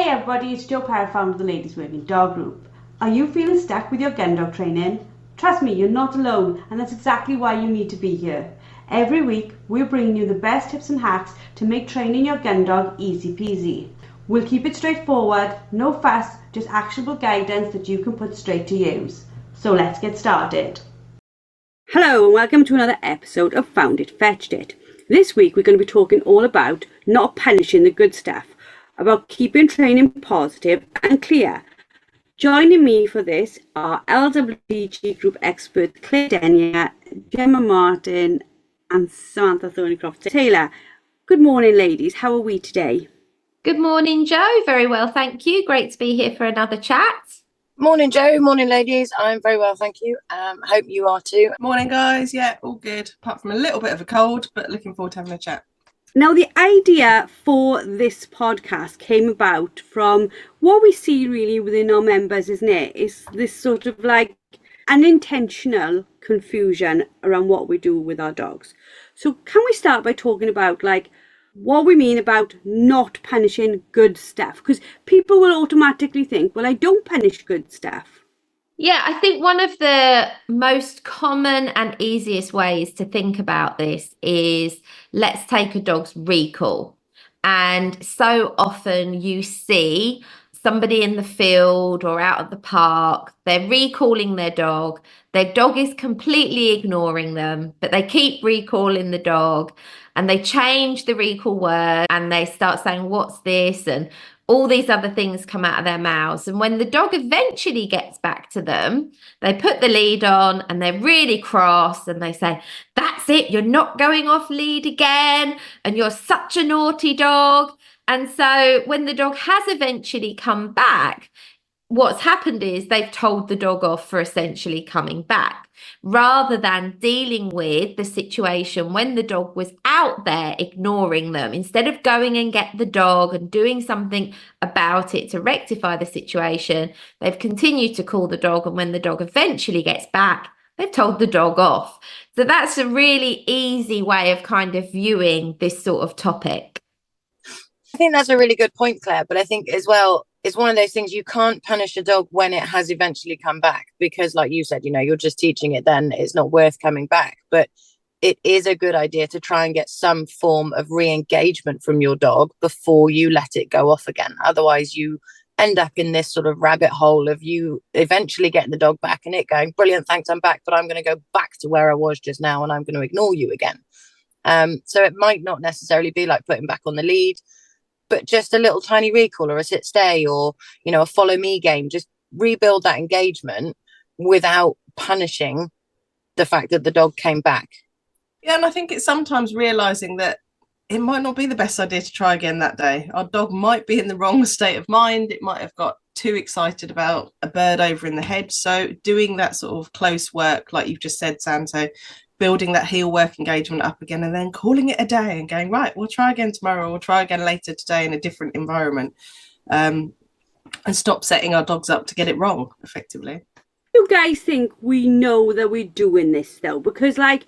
Hey everybody, it's Jo Parrott, founder of the Ladies Working Dog Group. Are you feeling stuck with your gun dog training? Trust me, you're not alone, and that's exactly why you need to be here. Every week, we're bringing you the best tips and hacks to make training your gun dog easy peasy. We'll keep it straightforward, no fuss, just actionable guidance that you can put straight to use. So let's get started. Hello and welcome to another episode of Found It, Fetched It. This week we're going to be talking all about not punishing the good stuff, about keeping training positive and clear. Joining me for this are LWDG group experts Claire Denyer, Gemma Martin and Samantha Thornycroft Taylor. Good morning ladies, how are we today? Good morning, Jo. Very well, thank you. Great to be here for another chat. Morning, Jo. Morning, ladies. I'm very well, thank you. Hope you are too. Morning, guys. Yeah, all good. Apart from a little bit of a cold, but looking forward to having a chat. Now, the idea for this podcast came about from what we see really within our members, isn't it? It's this sort of like unintentional confusion around what we do with our dogs. So can we start by talking about like what we mean about not punishing good stuff? Because people will automatically think, well, I don't punish good stuff. Yeah, I think one of the most common and easiest ways to think about this is let's take a dog's recall. And so often you see somebody in the field or out at the park, they're recalling their dog is completely ignoring them, but they keep recalling the dog and they change the recall word and they start saying, what's this? And all these other things come out of their mouths. And when the dog eventually gets back to them, they put the lead on and they're really cross and they say, that's it, you're not going off lead again and you're such a naughty dog. And so when the dog has eventually come back, what's happened is they've told the dog off for essentially coming back, rather than dealing with the situation when the dog was out there ignoring them. Instead of going and get the dog and doing something about it to rectify the situation, they've continued to call the dog. And when the dog eventually gets back, they've told the dog off. So that's a really easy way of kind of viewing this sort of topic. I think that's a really good point, Claire. But I think as well, it's one of those things you can't punish a dog when it has eventually come back, because like you said, you're just teaching it then it's not worth coming back. But it is a good idea to try and get some form of re-engagement from your dog before you let it go off again. Otherwise you end up in this sort of rabbit hole of you eventually getting the dog back and it going, brilliant, thanks, I'm back, but I'm going to go back to where I was just now and I'm going to ignore you again. So it might not necessarily be like putting back on the lead, but just a little tiny recall or a sit stay or, a follow me game. Just rebuild that engagement without punishing the fact that the dog came back. Yeah, and I think it's sometimes realising that it might not be the best idea to try again that day. Our dog might be in the wrong state of mind. It might have got too excited about a bird over in the hedge. So doing that sort of close work, like you've just said, Sam, so building that heel work engagement up again and then calling it a day and going, right, we'll try again tomorrow, we'll try again later today in a different environment, and stop setting our dogs up to get it wrong, effectively. You guys think we know that we're doing this though? Because like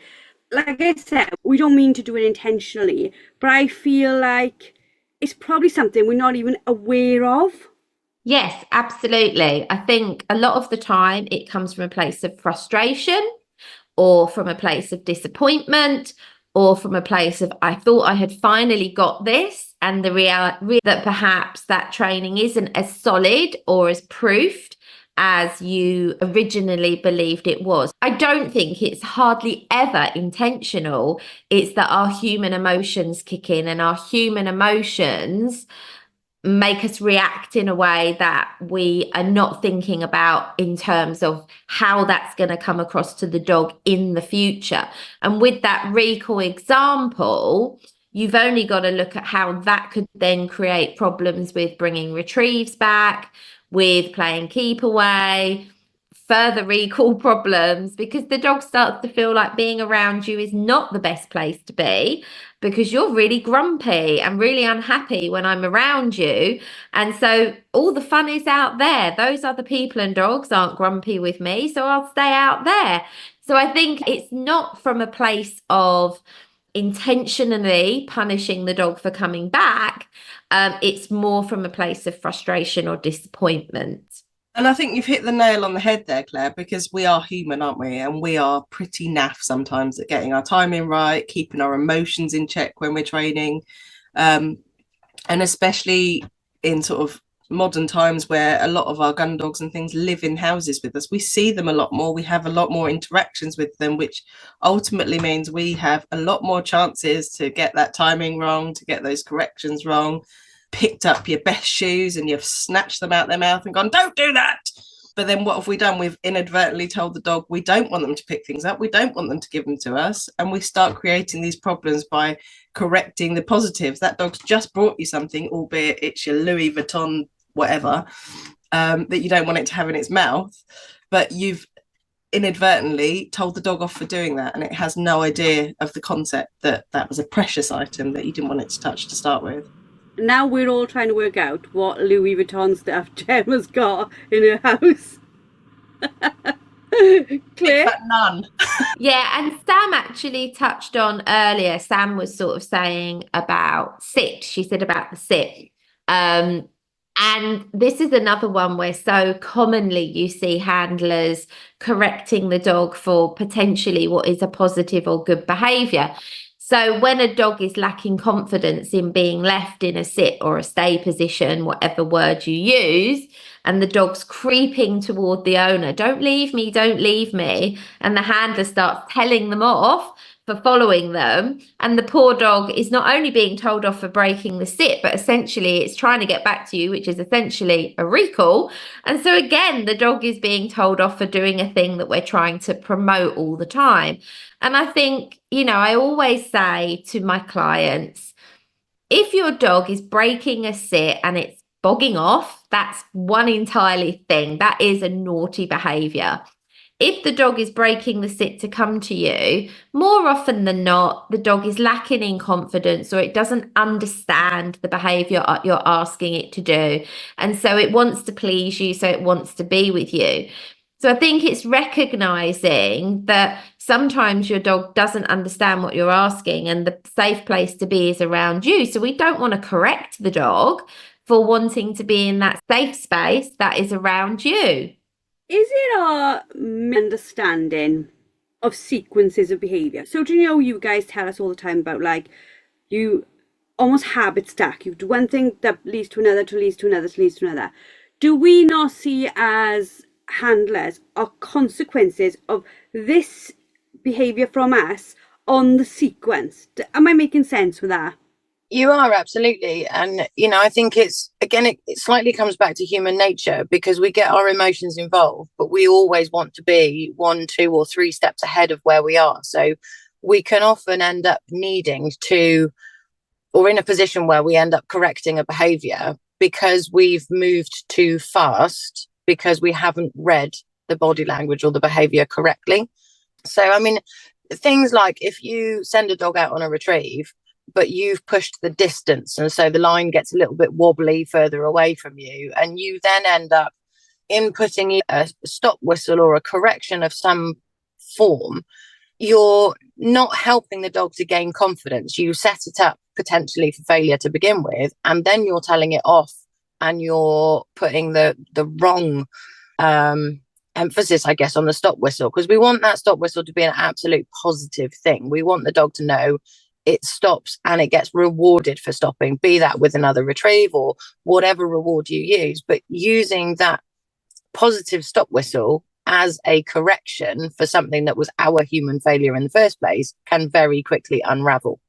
I said, we don't mean to do it intentionally, but I feel like it's probably something we're not even aware of. Yes, absolutely. I think a lot of the time it comes from a place of frustration, or from a place of disappointment, or from a place of, I thought I had finally got this, and the reality that perhaps that training isn't as solid or as proofed as you originally believed it was. I don't think it's hardly ever intentional. It's that our human emotions kick in, and our human emotions make us react in a way that we are not thinking about in terms of how that's going to come across to the dog in the future. And with that recall example, you've only got to look at how that could then create problems with bringing retrieves back, with playing keep away, further recall problems, because the dog starts to feel like being around you is not the best place to be, because you're really grumpy and really unhappy when I'm around you. And so all the fun is out there. Those other people and dogs aren't grumpy with me, so I'll stay out there. So I think it's not from a place of intentionally punishing the dog for coming back. It's more from a place of frustration or disappointment. And I think you've hit the nail on the head there, Claire, because we are human, aren't we? And we are pretty naff sometimes at getting our timing right, keeping our emotions in check when we're training. And especially in sort of modern times where a lot of our gun dogs and things live in houses with us, we see them a lot more. We have a lot more interactions with them, which ultimately means we have a lot more chances to get that timing wrong, to get those corrections wrong. Picked up your best shoes and you've snatched them out their mouth and gone, don't do that. But then what have we done? We've inadvertently told the dog we don't want them to pick things up. We don't want them to give them to us. And we start creating these problems by correcting the positives. That dog's just brought you something, albeit it's your Louis Vuitton whatever, that you don't want it to have in its mouth. But you've inadvertently told the dog off for doing that. And it has no idea of the concept that that was a precious item that you didn't want it to touch to start with. Now we're all trying to work out what Louis Vuitton stuff Gemma's got in her house. Claire? But none. Yeah, and Sam actually touched on earlier. Sam was sort of saying about sit. She said about the sit. And this is another one where so commonly you see handlers correcting the dog for potentially what is a positive or good behavior. So when a dog is lacking confidence in being left in a sit or a stay position, whatever word you use, and the dog's creeping toward the owner, don't leave me, and the handler starts telling them off for following them, and the poor dog is not only being told off for breaking the sit, but essentially it's trying to get back to you, which is essentially a recall. And so again, the dog is being told off for doing a thing that we're trying to promote all the time. And I think, I always say to my clients, if your dog is breaking a sit and it's bogging off, that's one entirely thing. That is a naughty behavior. If the dog is breaking the sit to come to you, more often than not, the dog is lacking in confidence or it doesn't understand the behavior you're asking it to do. And so it wants to please you, so it wants to be with you. So I think it's recognizing that sometimes your dog doesn't understand what you're asking and the safe place to be is around you. So we don't want to correct the dog for wanting to be in that safe space that is around you. Is it our misunderstanding of sequences of behaviour? So do you guys tell us all the time about you almost habit stack. You do one thing that leads to another, to leads to another, to leads to another. Do we not see as handlers are consequences of this behavior from us on the sequence? Am I making sense with that? You are, absolutely. And I think it's, again, it slightly comes back to human nature, because we get our emotions involved, but we always want to be 1, 2 or 3 steps ahead of where we are. So we can often end up needing to, or in a position where we end up correcting a behavior because we've moved too fast, because we haven't read the body language or the behavior correctly. So, things like if you send a dog out on a retrieve, but you've pushed the distance, and so the line gets a little bit wobbly further away from you, and you then end up inputting a stop whistle or a correction of some form, you're not helping the dog to gain confidence. You set it up potentially for failure to begin with, and then you're telling it off, and you're putting the wrong emphasis, I guess, on the stop whistle, because we want that stop whistle to be an absolute positive thing. We want the dog to know it stops and it gets rewarded for stopping, be that with another retrieve or whatever reward you use. But using that positive stop whistle as a correction for something that was our human failure in the first place can very quickly unravel.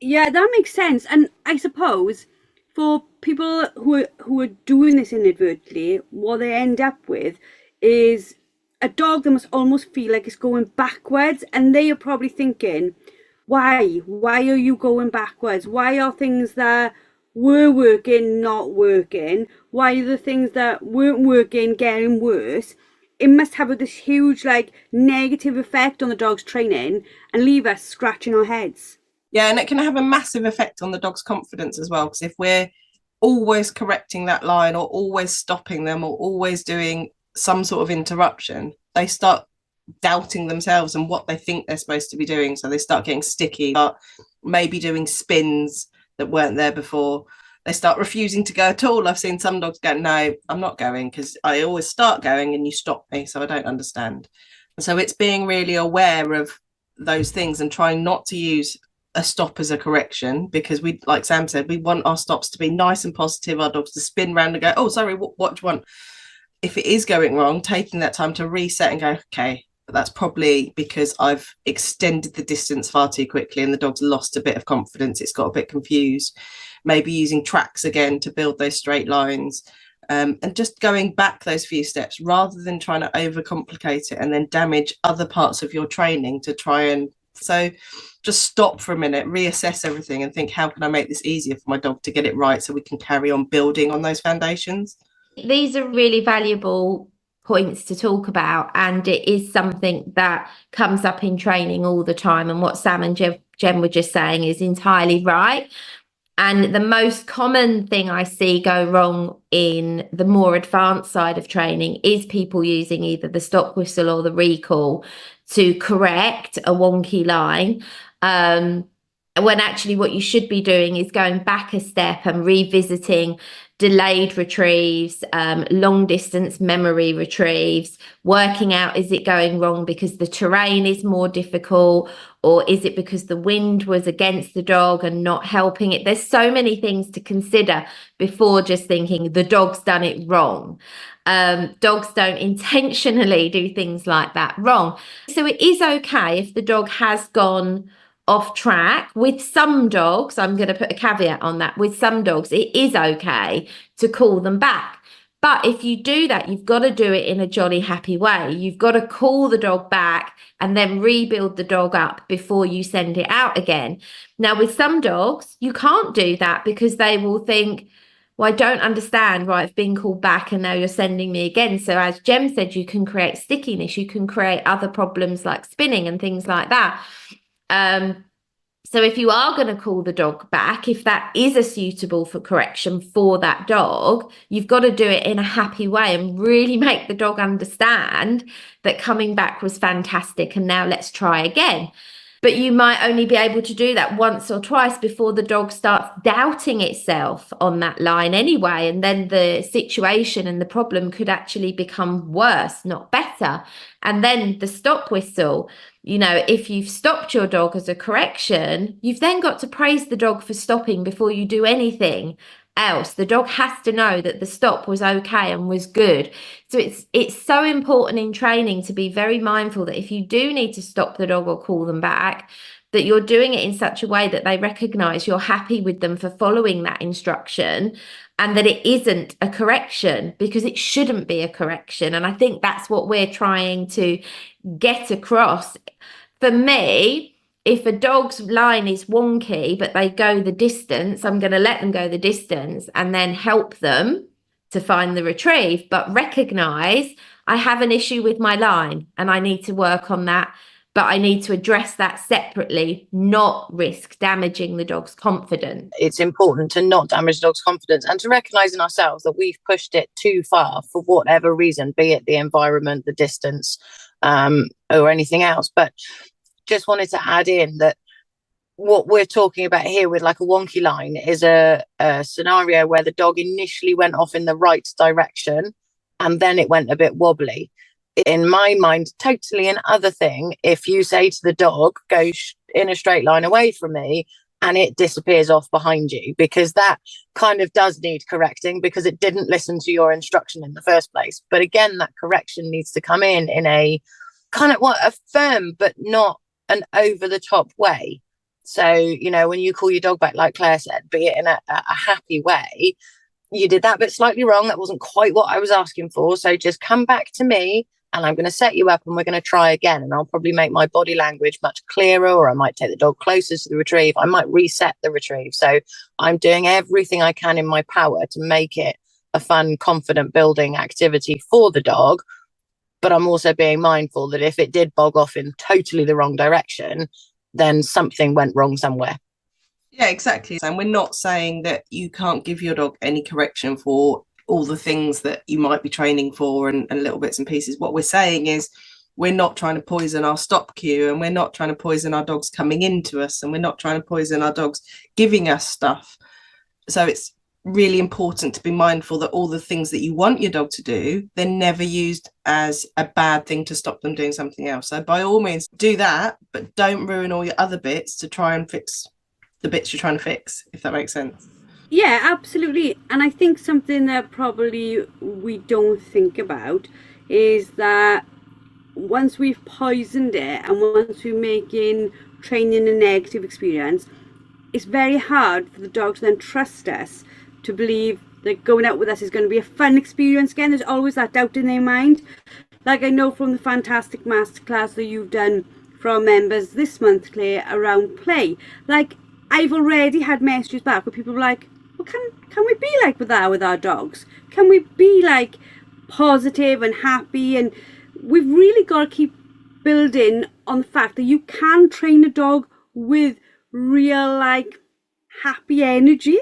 Yeah, that makes sense. And I suppose for people who are doing this inadvertently, what they end up with is a dog that must almost feel like it's going backwards, and they are probably thinking, why are you going backwards? Why are things that were working not working? Why are the things that weren't working getting worse? It must have this huge negative effect on the dog's training and leave us scratching our heads. Yeah, and it can have a massive effect on the dog's confidence as well, because if we're always correcting that line or always stopping them or always doing some sort of interruption, they start doubting themselves and what they think they're supposed to be doing. So they start getting sticky, but maybe doing spins that weren't there before. They start refusing to go at all. I've seen some dogs go, no, I'm not going, because I always start going and you stop me, so I don't understand. And so it's being really aware of those things and trying not to use a stop as a correction, because we, like Sam said, we want our stops to be nice and positive, our dogs to spin around and go, oh, sorry, what do you want? If it is going wrong, taking that time to reset and go, okay, that's probably because I've extended the distance far too quickly and the dog's lost a bit of confidence, it's got a bit confused. Maybe using tracks again to build those straight lines, and just going back those few steps rather than trying to overcomplicate it and then damage other parts of your training to try and, so just stop for a minute, reassess everything and think, how can I make this easier for my dog to get it right so we can carry on building on those foundations? These are really valuable points to talk about, and it is something that comes up in training all the time, and what Sam and Jen were just saying is entirely right. And the most common thing I see go wrong in the more advanced side of training is people using either the stop whistle or the recall to correct a wonky line, when actually what you should be doing is going back a step and revisiting delayed retrieves, long distance memory retrieves, working out, is it going wrong because the terrain is more difficult, or is it because the wind was against the dog and not helping it? There's so many things to consider before just thinking the dog's done it wrong. Dogs don't intentionally do things like that wrong. So it is okay if the dog has gone off track. With some dogs, I'm going to put a caveat on that, with some dogs it is okay to call them back, but if you do that, you've got to do it in a jolly happy way. You've got to call the dog back and then rebuild the dog up before you send it out again. Now with some dogs you can't do that, because they will think, well, I don't understand, right, I've been called back and now you're sending me again. So as Jem said, you can create stickiness, you can create other problems like spinning and things like that. So if you are going to call the dog back, if that is a suitable for correction for that dog, you've got to do it in a happy way and really make the dog understand that coming back was fantastic and now let's try again. But you might only be able to do that once or twice before the dog starts doubting itself on that line anyway. And then the situation and the problem could actually become worse, not better. And then the stop whistle, you know, if you've stopped your dog as a correction, you've then got to praise the dog for stopping before you do anything else. The dog has to know that the stop was okay and was good. So it's so important in training to be very mindful that if you do need to stop the dog or call them back, that you're doing it in such a way that they recognize you're happy with them for following that instruction, and that it isn't a correction, because it shouldn't be a correction. And I think that's what we're trying to get across. For me, if a dog's line is wonky, but they go the distance, I'm going to let them go the distance and then help them to find the retrieve, but recognize I have an issue with my line and I need to work on that, but I need to address that separately, not risk damaging the dog's confidence. It's important to not damage the dog's confidence and to recognise in ourselves that we've pushed it too far for whatever reason, be it the environment, the distance, or anything else. But just wanted to add in that what we're talking about here with like a wonky line is a scenario where the dog initially went off in the right direction and then it went a bit wobbly. In my mind, totally another thing if you say to the dog, go in a straight line away from me, and it disappears off behind you, because that kind of does need correcting because it didn't listen to your instruction in the first place. But again, that correction needs to come in a kind of a firm but not an over the top way. So, you know, when you call your dog back, like Claire said, be it in a happy way, you did that bit slightly wrong, that wasn't quite what I was asking for, so just come back to me and I'm going to set you up and we're going to try again. And I'll probably make my body language much clearer, or I might take the dog closer to the retrieve. I might reset the retrieve. So I'm doing everything I can in my power to make it a fun, confident building activity for the dog. But I'm also being mindful that if it did bog off in totally the wrong direction, then something went wrong somewhere. Yeah, exactly. And we're not saying that you can't give your dog any correction for all the things that you might be training for and little bits and pieces. What we're saying is we're not trying to poison our stop cue, and we're not trying to poison our dogs coming into us, and we're not trying to poison our dogs giving us stuff. So it's really important to be mindful that all the things that you want your dog to do, they're never used as a bad thing to stop them doing something else. So by all means do that, but don't ruin all your other bits to try and fix the bits you're trying to fix, if that makes sense. Yeah, absolutely. And I think something that probably we don't think about is that once we've poisoned it and once we're making training a negative experience, it's very hard for the dog to then trust us, to believe that going out with us is going to be a fun experience again. There's always that doubt in their mind. Like I know from the fantastic masterclass that you've done for our members this month, Claire, around play. Like, I've already had messages back where people were like, well, can we be like that with our dogs? Can we be like positive and happy? And we've really got to keep building on the fact that you can train a dog with real, like, happy energy.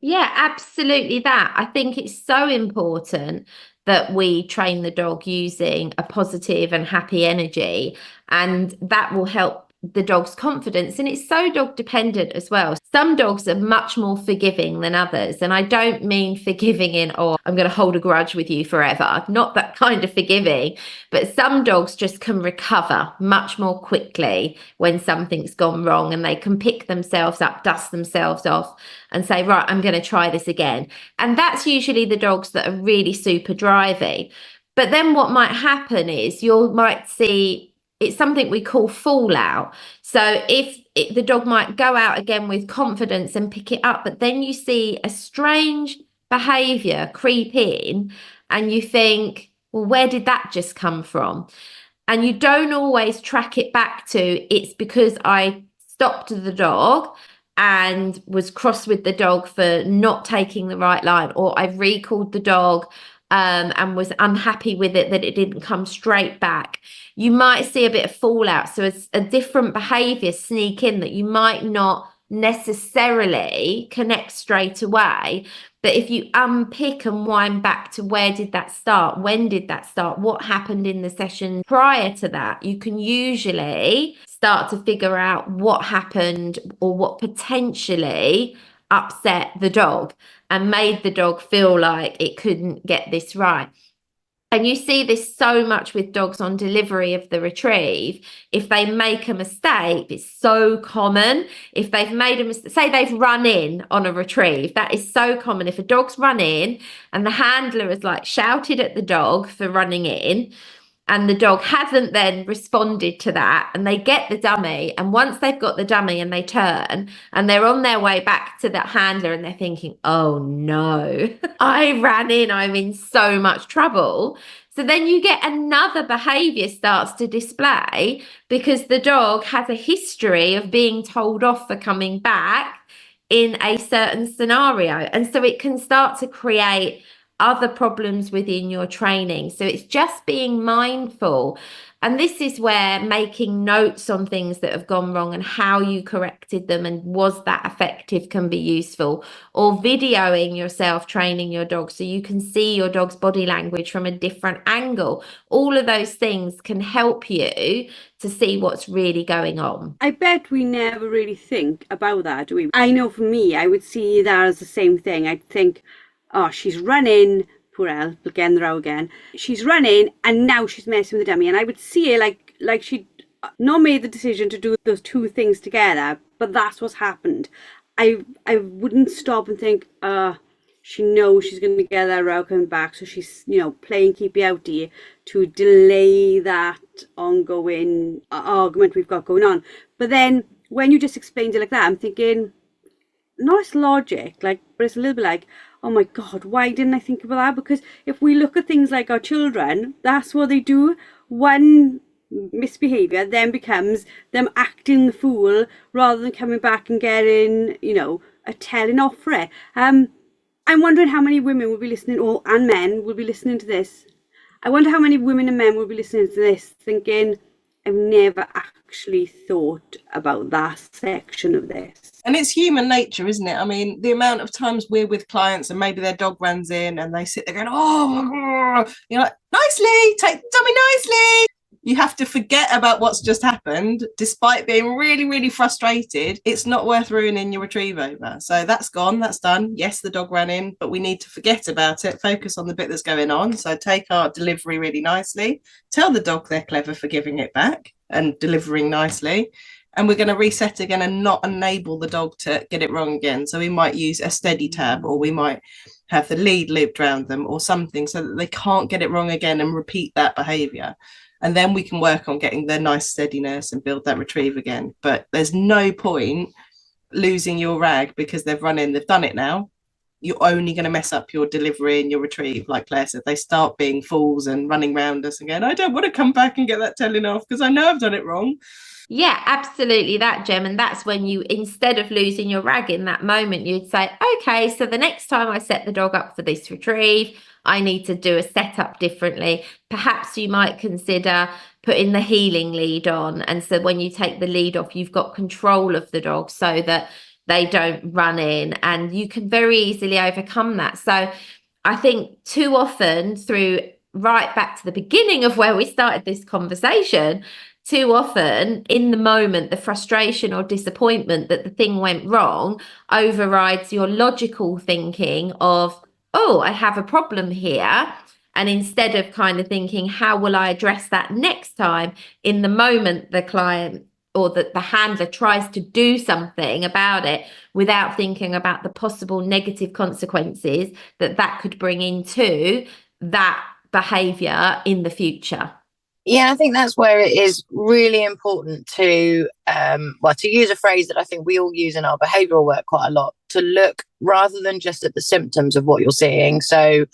Yeah, absolutely that. I think it's so important that we train the dog using a positive and happy energy, and that will help the dog's confidence. And it's so dog dependent as well. Some dogs are much more forgiving than others. And I don't mean forgiving in, oh, I'm going to hold a grudge with you forever. Not that kind of forgiving, but some dogs just can recover much more quickly when something's gone wrong, and they can pick themselves up, dust themselves off and say, right, I'm going to try this again. And that's usually the dogs that are really super drivey. But then what might happen is you might see, it's something we call fallout. So if the dog might go out again with confidence and pick it up, but then you see a strange behavior creep in and you think, well, where did that just come from? And you don't always track it back to, it's because I stopped the dog and was cross with the dog for not taking the right line, or I recalled the dog and was unhappy with it, that it didn't come straight back. You might see a bit of fallout. So it's a different behavior sneak in that you might not necessarily connect straight away. But if you unpick and wind back to where did that start? When did that start? What happened in the session prior to that? You can usually start to figure out what happened or what potentially upset the dog and made the dog feel like it couldn't get this right. And you see this so much with dogs on delivery of the retrieve. If they make a mistake, it's so common. If they've made a mistake, say they've run in on a retrieve, that is so common. If a dog's run in and the handler has like shouted at the dog for running in, and the dog hasn't then responded to that, and they get the dummy, and once they've got the dummy and they turn and they're on their way back to that handler and they're thinking, oh no, I ran in, I'm in so much trouble. So then you get another behavior starts to display because the dog has a history of being told off for coming back in a certain scenario. And so it can start to create other problems within your training. So it's just being mindful. And this is where making notes on things that have gone wrong and how you corrected them and was that effective can be useful, or videoing yourself training your dog so you can see your dog's body language from a different angle. All of those things can help you to see what's really going on. I bet we never really think about that, do we? I know for me, I would see that as the same thing. I'd think, oh, she's running, poor Elle, again, the row again. She's running and now she's messing with the dummy. And I would see her like she'd not made the decision to do those two things together, but that's what's happened. I wouldn't stop and think, she knows she's going to get that row coming back, so she's, playing keepy outy to delay that ongoing argument we've got going on. But then when you just explained it like that, I'm thinking, not as logic, but it's a little bit like, oh my God, why didn't I think about that? Because if we look at things like our children, that's what they do. One misbehavior then becomes them acting the fool rather than coming back and getting, a telling off for it. I'm wondering how many women will be listening, and men will be listening to this. I wonder how many women and men will be listening to this thinking, I've never actually thought about that section of this. And it's human nature, isn't it? I mean, the amount of times we're with clients and maybe their dog runs in and they sit there going, oh, you're like, nicely, take the dummy nicely. You have to forget about what's just happened, despite being really, really frustrated. It's not worth ruining your retrieve over. So that's gone, that's done. Yes, the dog ran in, but we need to forget about it, focus on the bit that's going on. So take our delivery really nicely, tell the dog they're clever for giving it back and delivering nicely. And we're going to reset again and not enable the dog to get it wrong again. So we might use a steady tab, or we might have the lead looped around them or something, so that they can't get it wrong again and repeat that behavior. And then we can work on getting their nice steadiness and build that retrieve again. But there's no point losing your rag because they've run in, they've done it now. You're only going to mess up your delivery and your retrieve. Like Claire said, they start being fools and running around us and going, I don't want to come back and get that telling off because I know I've done it wrong. Yeah, absolutely that, Gem. And that's when you, instead of losing your rag in that moment, you'd say, okay, so the next time I set the dog up for this retrieve, I need to do a setup differently. Perhaps you might consider putting the heeling lead on. And so when you take the lead off, you've got control of the dog so that they don't run in, and you can very easily overcome that. So I think too often, through right back to the beginning of where we started this conversation, too often in the moment, the frustration or disappointment that the thing went wrong overrides your logical thinking of, oh, I have a problem here. And instead of kind of thinking, how will I address that next time, in the moment the client or the handler tries to do something about it without thinking about the possible negative consequences that could bring into that behavior in the future. Yeah, I think that's where it is really important to, to use a phrase that I think we all use in our behavioural work quite a lot, to look rather than just at the symptoms of what you're seeing. So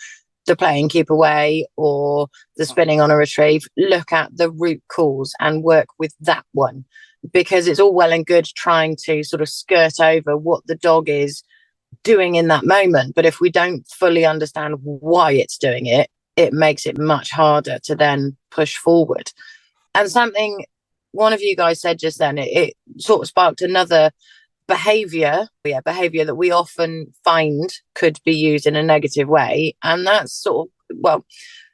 the play and keep away or the spinning on a retrieve, look at the root cause and work with that one, because it's all well and good trying to sort of skirt over what the dog is doing in that moment. But if we don't fully understand why it's doing it, it makes it much harder to then push forward. And something one of you guys said just then, it sort of sparked another behavior that we often find could be used in a negative way. And that's sort of, well,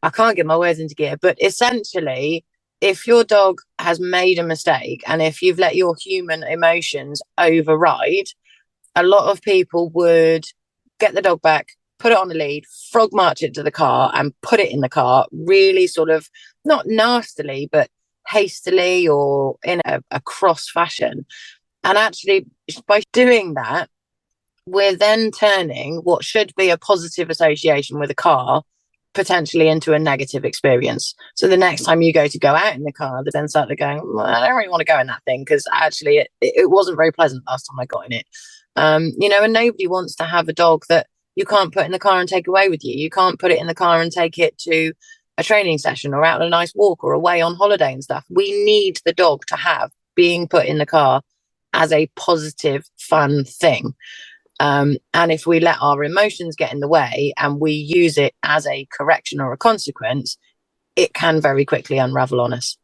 I can't get my words into gear, but essentially, if your dog has made a mistake and if you've let your human emotions override, a lot of people would get the dog back, put it on the lead, frog march it to the car and put it in the car, really sort of not nastily, but hastily or in a cross fashion. And actually, by doing that, we're then turning what should be a positive association with a car potentially into a negative experience. So the next time you go out in the car, they then start going, well, I don't really want to go in that thing because actually it wasn't very pleasant last time I got in it. And nobody wants to have a dog that you can't put in the car and take away with you. You can't put it in the car and take it to a training session or out on a nice walk or away on holiday and stuff. We need the dog to have being put in the car as a positive, fun thing. And if we let our emotions get in the way and we use it as a correction or a consequence, it can very quickly unravel on us.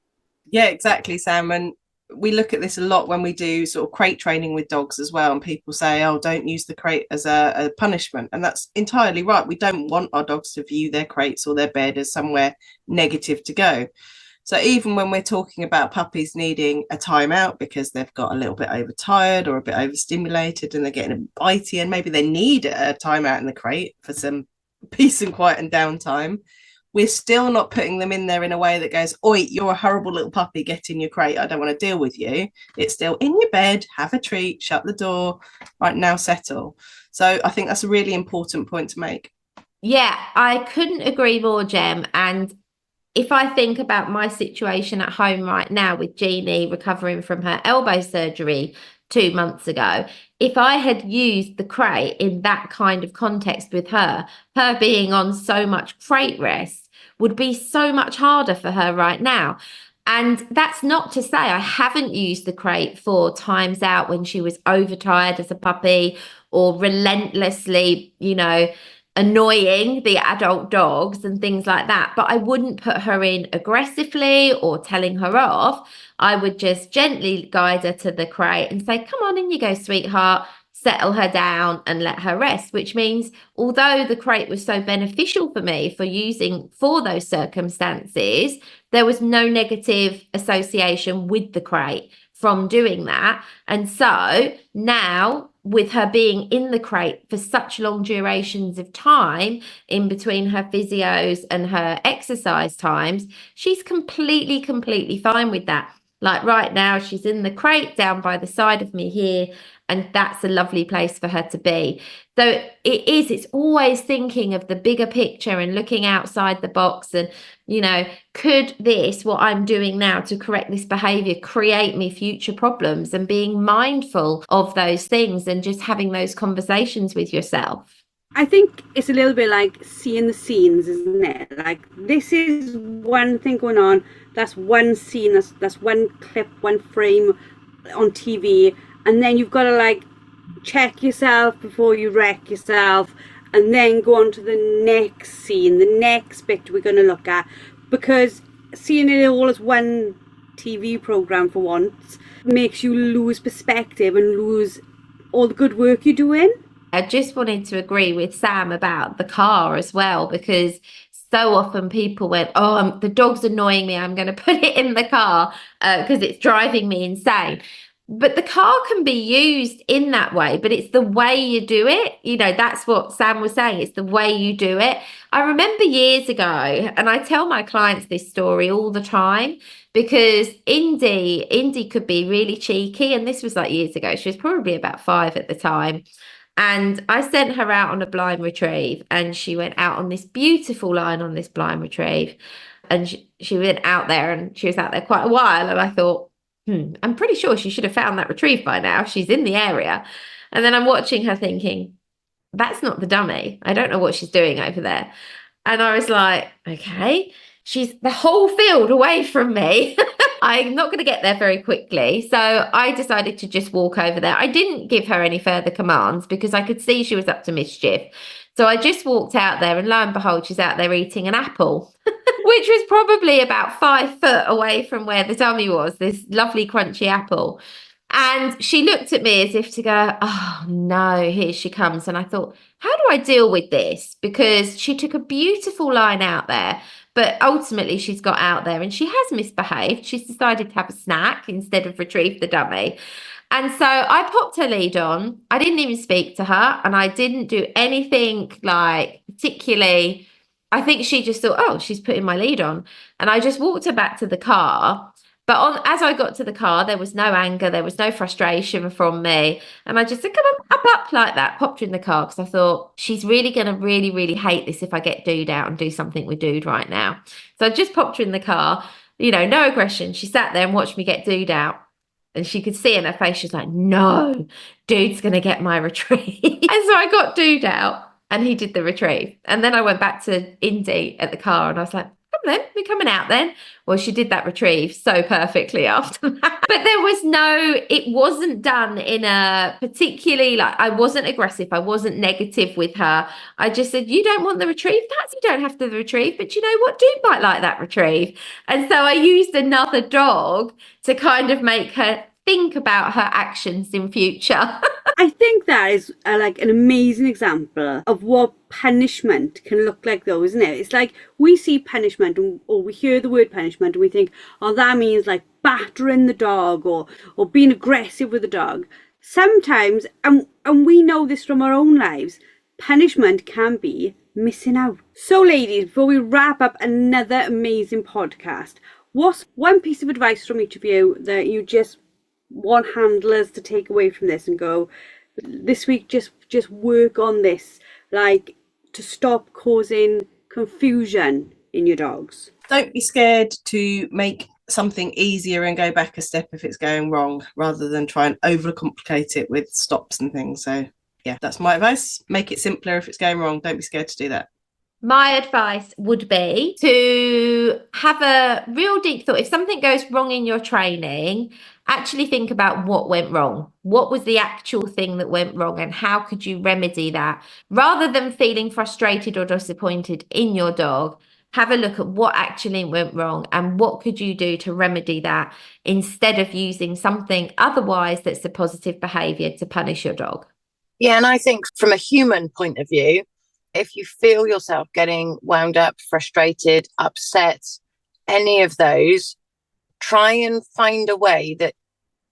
Yeah, exactly, Sam. And we look at this a lot when we do sort of crate training with dogs as well. And people say, oh, don't use the crate as a punishment. And that's entirely right. We don't want our dogs to view their crates or their bed as somewhere negative to go. So even when we're talking about puppies needing a timeout because they've got a little bit overtired or a bit overstimulated and they're getting a bit bitey and maybe they need a timeout in the crate for some peace and quiet and downtime, we're still not putting them in there in a way that goes, oi, you're a horrible little puppy, get in your crate, I don't want to deal with you. It's still in your bed, have a treat, shut the door, right now settle. So I think that's a really important point to make. Yeah, I couldn't agree more, Jem. And if I think about my situation at home right now with Jeannie recovering from her elbow surgery 2 months ago, if I had used the crate in that kind of context with her being on so much crate rest would be so much harder for her right now. And that's not to say I haven't used the crate for times out when she was overtired as a puppy or relentlessly, annoying the adult dogs and things like that. But I wouldn't put her in aggressively or telling her off. I would just gently guide her to the crate and say, come on, in you go, sweetheart. settle her down and let her rest, which means although the crate was so beneficial for me for using for those circumstances, there was no negative association with the crate from doing that. And so now, with her being in the crate for such long durations of time in between her physios and her exercise times, she's completely fine with that. Like right now, she's in the crate down by the side of me here, and that's a lovely place for her to be. So it's always thinking of the bigger picture and looking outside the box and, could this, what I'm doing now to correct this behavior, create me future problems, and being mindful of those things and just having those conversations with yourself. I think it's a little bit like seeing the scenes, isn't it? Like, this is one thing going on, that's one scene, that's one clip, one frame on TV, and then you've got to like check yourself before you wreck yourself, and then go on to the next scene, the next bit we're going to look at, because seeing it all as one TV program for once makes you lose perspective and lose all the good work you're doing. I just wanted to agree with Sam about the car as well, because so often people went, oh, the dog's annoying me, I'm going to put it in the car because it's driving me insane. But the car can be used in that way, but it's the way you do it. That's what Sam was saying. It's the way you do it. I remember years ago, and I tell my clients this story all the time, because Indy could be really cheeky. And this was like years ago. She was probably about 5 at the time. And I sent her out on a blind retrieve, and she went out on this beautiful line on this blind retrieve. And she went out there, and she was out there quite a while. And I thought, I'm pretty sure she should have found that retrieve by now. She's in the area. And then I'm watching her thinking, that's not the dummy. I don't know what she's doing over there. And I was like, okay, she's the whole field away from me. I'm not going to get there very quickly. So I decided to just walk over there. I didn't give her any further commands because I could see she was up to mischief. So I just walked out there, and lo and behold, she's out there eating an apple, which was probably about 5 foot away from where the dummy was, this lovely crunchy apple. And she looked at me as if to go, oh no, here she comes. And I thought, how do I deal with this? Because she took a beautiful line out there, but ultimately she's got out there and she has misbehaved. She's decided to have a snack instead of retrieve the dummy. And so I popped her lead on. I didn't even speak to her, and I didn't do anything like particularly. I think she just thought, oh, she's putting my lead on. And I just walked her back to the car. But as I got to the car, there was no anger, there was no frustration from me. And I just said, come on, up like that, popped her in the car, because I thought, she's really going to really hate this if I get Dude out and do something with Dude right now. So I just popped her in the car, no aggression. She sat there and watched me get Dude out. And she could see in her face, she's like, no, Dude's going to get my retrieve. And so I got Dude out, and he did the retrieve. And then I went back to Indy at the car, and I was like, come then, we're coming out then. Well, she did that retrieve so perfectly after that. But it wasn't done in a particularly, like, I wasn't aggressive. I wasn't negative with her. I just said, you don't want the retrieve? You don't have to retrieve. But you know what? Dude might like that retrieve. And so I used another dog to kind of make her think about her actions in future. I think that is like an amazing example of what punishment can look like, though, isn't it? It's like we see punishment, or we hear the word punishment, and we think, oh, that means like battering the dog or being aggressive with the dog. Sometimes, and we know this from our own lives, punishment can be missing out. So, ladies, before we wrap up another amazing podcast, what's one piece of advice from each of you that you just want handlers to take away from this and go, this week just work on this, like, to stop causing confusion in your dogs? Don't be scared to make something easier and go back a step if it's going wrong, rather than try and overcomplicate it with stops and things. So yeah, that's my advice. Make it simpler if it's going wrong. Don't be scared to do that. My advice would be to have a real deep thought. If something goes wrong in your training, actually think about what went wrong. What was the actual thing that went wrong, and how could you remedy that? Rather than feeling frustrated or disappointed in your dog, have a look at what actually went wrong and what could you do to remedy that, instead of using something otherwise that's a positive behavior to punish your dog. Yeah, and I think from a human point of view, if you feel yourself getting wound up, frustrated, upset, any of those, try and find a way that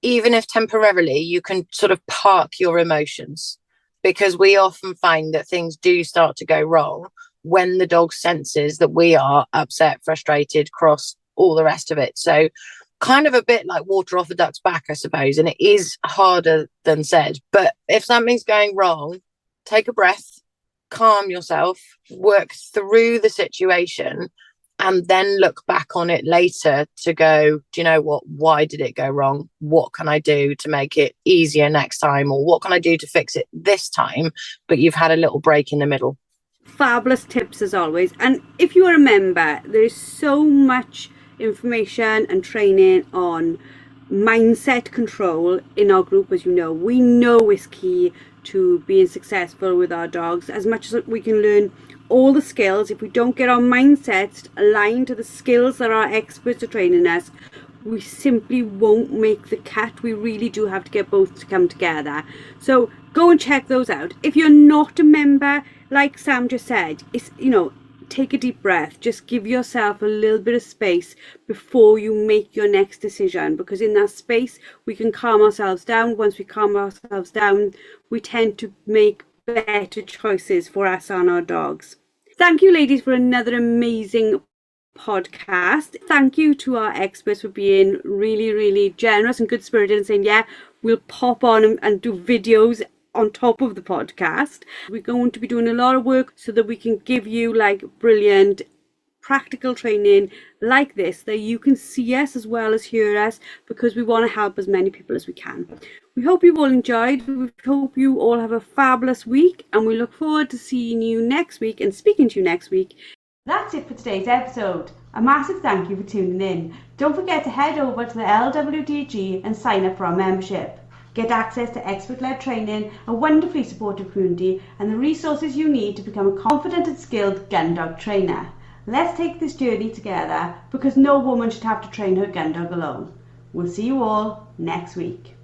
even if temporarily you can sort of park your emotions, because we often find that things do start to go wrong when the dog senses that we are upset, frustrated, cross, all the rest of it. So kind of a bit like water off a duck's back, I suppose. And it is harder than said. But if something's going wrong, take a breath, calm yourself, work through the situation, and then look back on it later to go, do you know what? Why did it go wrong? What can I do to make it easier next time? Or what can I do to fix it this time? But you've had a little break in the middle. Fabulous tips as always. And if you remember, there is so much information and training on mindset control in our group. As you know, we know is key to being successful with our dogs. As much as we can learn all the skills, if we don't get our mindsets aligned to the skills that our experts are training us, we simply won't make the cut. We really do have to get both to come together. So go and check those out. If you're not a member, like Sam just said, it's, you know, take a deep breath. Just give yourself a little bit of space before you make your next decision, because in that space we can calm ourselves down. Once we calm ourselves down, we tend to make better choices for us and our dogs. Thank you, ladies, for another amazing podcast. Thank you to our experts for being really, really generous and good spirited and saying, yeah, we'll pop on and do videos on top of the podcast. We're going to be doing a lot of work so that we can give you like brilliant practical training like this, that you can see us as well as hear us, because we want to help as many people as we can. We hope you've all enjoyed. We hope you all have a fabulous week, and we look forward to seeing you next week and speaking to you next week. That's it for today's episode. A massive thank you for tuning in. Don't forget to head over to the LWDG and sign up for our membership. Get access to expert-led training, a wonderfully supportive community, and the resources you need to become a confident and skilled gun dog trainer. Let's take this journey together, because no woman should have to train her gun dog alone. We'll see you all next week.